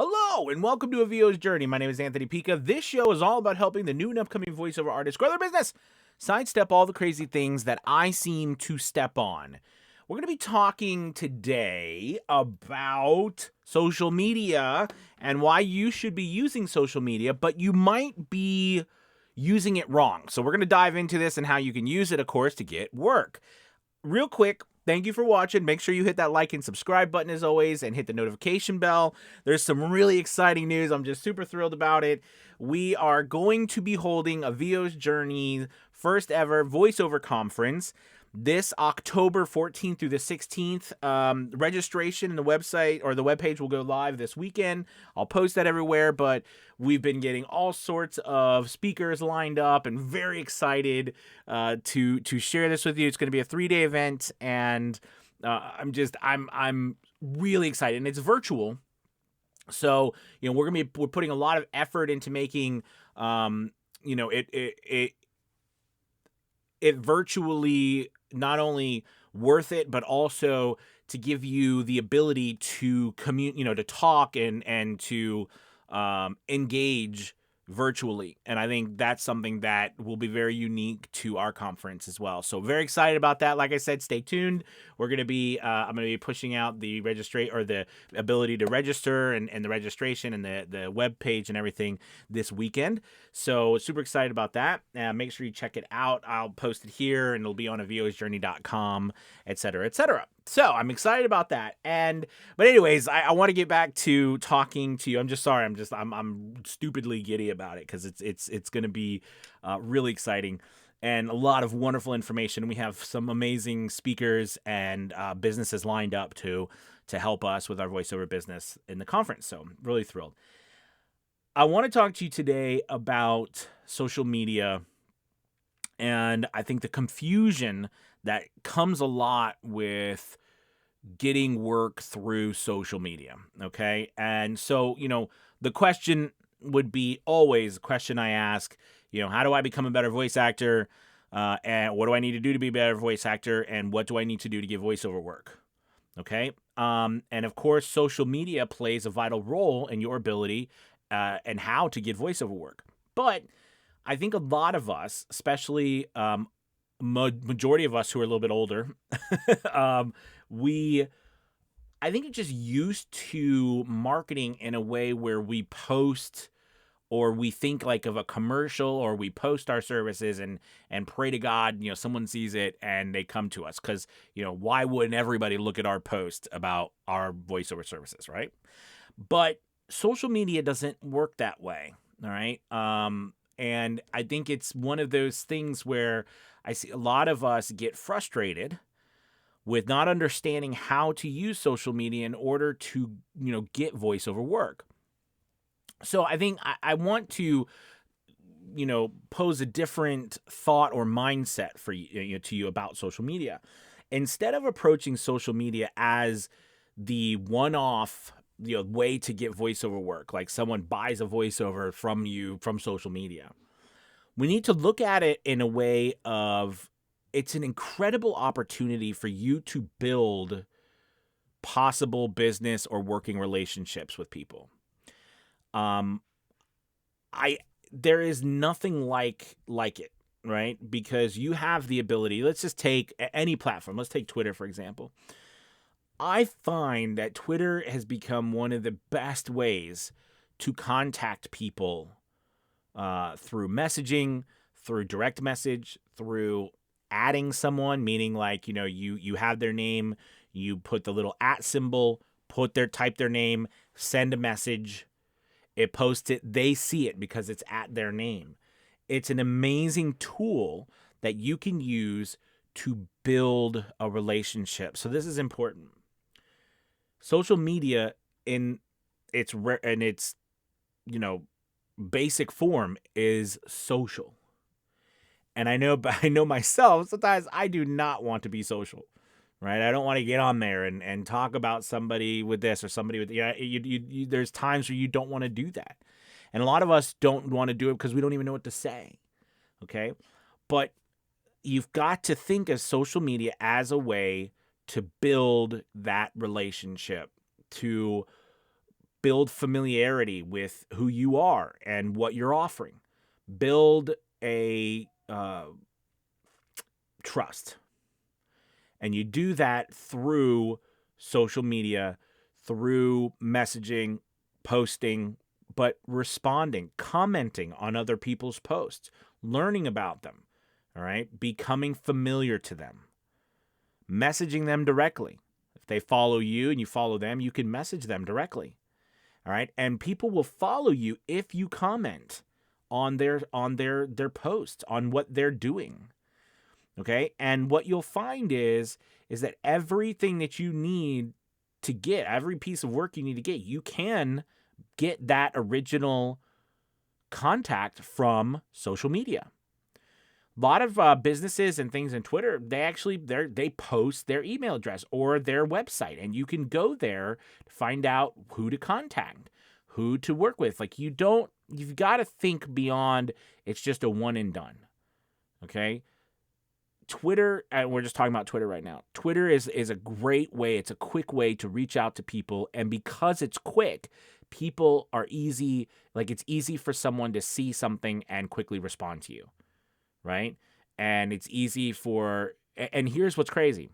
Hello and welcome to A VO's Journey. My name is Anthony Pica. This show is all about helping the new and upcoming voiceover artists grow their business, sidestep all the crazy things that I seem to step on. We're going to be talking today about social media and why you should be using social media, but you might be using it wrong. So we're going to dive into this and how you can use it, of course, to get work. Real quick, thank you for watching. Make sure you hit that like and subscribe button as always and hit the notification bell. There's some really exciting news. I'm just super thrilled about it. We are going to be holding a VO's Journey first ever voiceover conference this October 14th through the 16th. Registration and the website or the webpage will go live this weekend. I'll post that everywhere, but we've been getting all sorts of speakers lined up and very excited to share this with you. It's going to be a 3-day event, and I'm really excited, and it's virtual. So, we're putting a lot of effort into making, it virtually not only worth it, but also to give you the ability to to talk and to engage virtually. And I think that's something that will be very unique to our conference as well. So very excited about that. Like I said, stay tuned. We're going to be, I'm going to be pushing out the the ability to register and the registration and the web page and everything this weekend. So super excited about that. Make sure you check it out. I'll post it here and it'll be on avosjourney.com, etc., etc. So I'm excited about that. But anyways, I want to get back to talking to you. I'm just sorry. I'm stupidly giddy about it because it's going to be really exciting and a lot of wonderful information. We have some amazing speakers and businesses lined up to help us with our voiceover business in the conference. So I'm really thrilled. I want to talk to you today about social media, and I think the confusion that comes a lot with getting work through social media. Okay. And so, the question would be always a question I ask, how do I become a better voice actor? And what do I need to do to be a better voice actor? And what do I need to do to get voiceover work? Okay. And of course, social media plays a vital role in your ability and how to get voiceover work. But I think a lot of us, especially majority of us who are a little bit older, I think it's just used to marketing in a way where we post or we think like of a commercial, or we post our services and pray to God, someone sees it and they come to us. Cause why wouldn't everybody look at our post about our voiceover services? Right. But social media doesn't work that way. All right. And I think it's one of those things where I see a lot of us get frustrated with not understanding how to use social media in order to, get voiceover work. So I think I want to, pose a different thought or mindset for you, to you about social media. Instead of approaching social media as the one-off, way to get voiceover work, like someone buys a voiceover from you from social media, we need to look at it in a way of it's an incredible opportunity for you to build possible business or working relationships with people. There is nothing like it, right? Because you have the ability. Let's just take any platform. Let's take Twitter, for example. I find that Twitter has become one of the best ways to contact people through messaging, through direct message, through adding someone, meaning like, you have their name, you put the little @ symbol, type their name, send a message, it posts it, they see it because it's at their name. It's an amazing tool that you can use to build a relationship. So this is important. Social media in its basic form is social. And I know myself, sometimes I do not want to be social, right? I don't want to get on there and talk about somebody with this or somebody with, there's times where you don't want to do that. And a lot of us don't want to do it because we don't even know what to say. Okay. But you've got to think of social media as a way to build that relationship, to build familiarity with who you are and what you're offering. Build a trust. And you do that through social media, through messaging, posting, but responding, commenting on other people's posts, learning about them, all right? Becoming familiar to them, messaging them directly. If they follow you and you follow them, you can message them directly, all right? And people will follow you if you comment on their posts, on what they're doing. Okay? And what you'll find is that everything that you need to get, every piece of work you need to get, you can get that original contact from social media. A lot of businesses and things in Twitter, they post their email address or their website, and you can go there to find out who to contact, who to work with. Like, you've got to think beyond it's just a one and done. Okay? Twitter, and we're just talking about Twitter right now. Twitter is a great way. It's a quick way to reach out to people. And because it's quick, people are easy. Like, it's easy for someone to see something and quickly respond to you, right? And it's easy and here's what's crazy.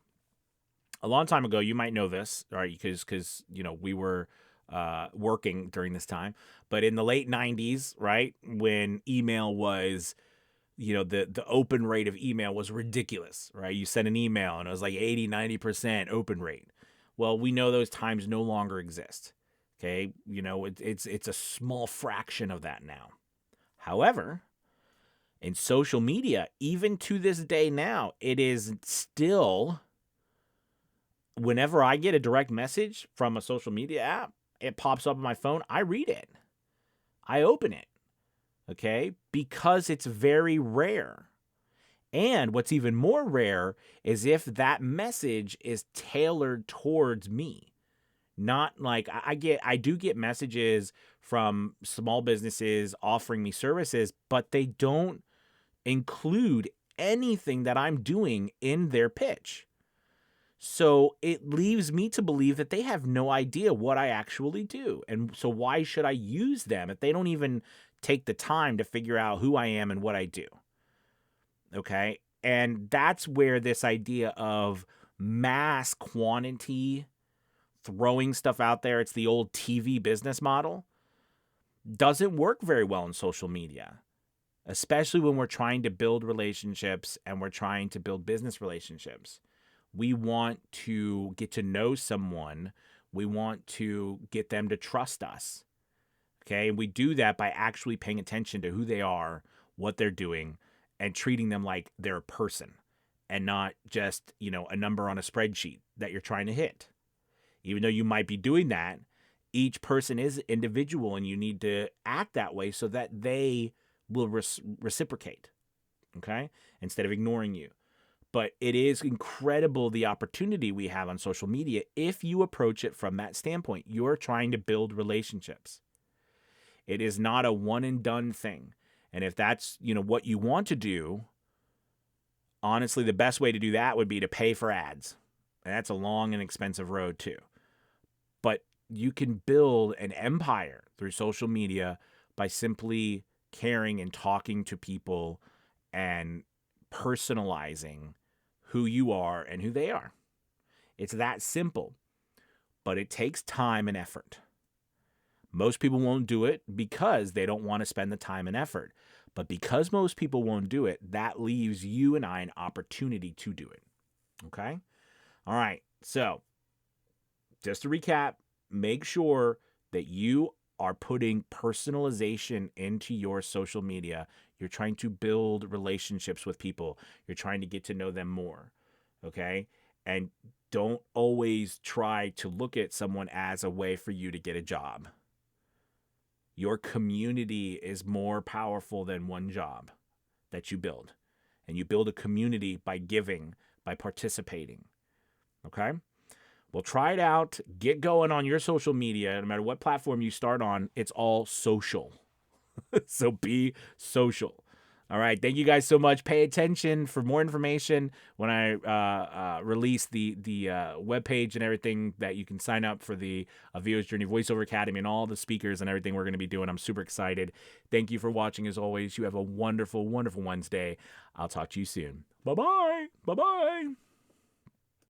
A long time ago, you might know this, right? Because we were working during this time. But in the late 90s, right, when email was, the open rate of email was ridiculous, right? You sent an email and it was like 80-90% open rate. Well, we know those times no longer exist. Okay, it's a small fraction of that now. However, in social media, even to this day now, it is still, whenever I get a direct message from a social media app, it pops up on my phone, I read it. I open it. Okay? Because it's very rare. And what's even more rare is if that message is tailored towards me. Not like I do get messages from small businesses offering me services, but they don't include anything that I'm doing in their pitch. So it leaves me to believe that they have no idea what I actually do. And so why should I use them if they don't even take the time to figure out who I am and what I do? Okay? And that's where this idea of mass quantity, throwing stuff out there, it's the old TV business model, doesn't work very well in social media, especially when we're trying to build relationships and we're trying to build business relationships. We want to get to know someone. We want to get them to trust us. Okay, and we do that by actually paying attention to who they are, what they're doing, and treating them like they're a person and not just, a number on a spreadsheet that you're trying to hit. Even though you might be doing that, each person is individual and you need to act that way so that they will reciprocate, okay, instead of ignoring you. But it is incredible the opportunity we have on social media if you approach it from that standpoint. You're trying to build relationships. It is not a one and done thing. And if that's, what you want to do, honestly, the best way to do that would be to pay for ads. And that's a long and expensive road too. But you can build an empire through social media by simply caring and talking to people and personalizing who you are and who they are. It's that simple, but it takes time and effort. Most people won't do it because they don't want to spend the time and effort. But because most people won't do it, that leaves you and I an opportunity to do it. Okay? All right. So, just to recap, make sure that you are putting personalization into your social media. You're trying to build relationships with people. You're trying to get to know them more. Okay? And don't always try to look at someone as a way for you to get a job. Your community is more powerful than one job that you build. And you build a community by giving, by participating. Okay? Well, try it out. Get going on your social media. No matter what platform you start on, it's all social. So be social. All right. Thank you guys so much. Pay attention for more information when I release the webpage and everything that you can sign up for the VO's Journey Voiceover Academy and all the speakers and everything we're going to be doing. I'm super excited. Thank you for watching as always. You have a wonderful, wonderful Wednesday. I'll talk to you soon. Bye-bye. Bye-bye.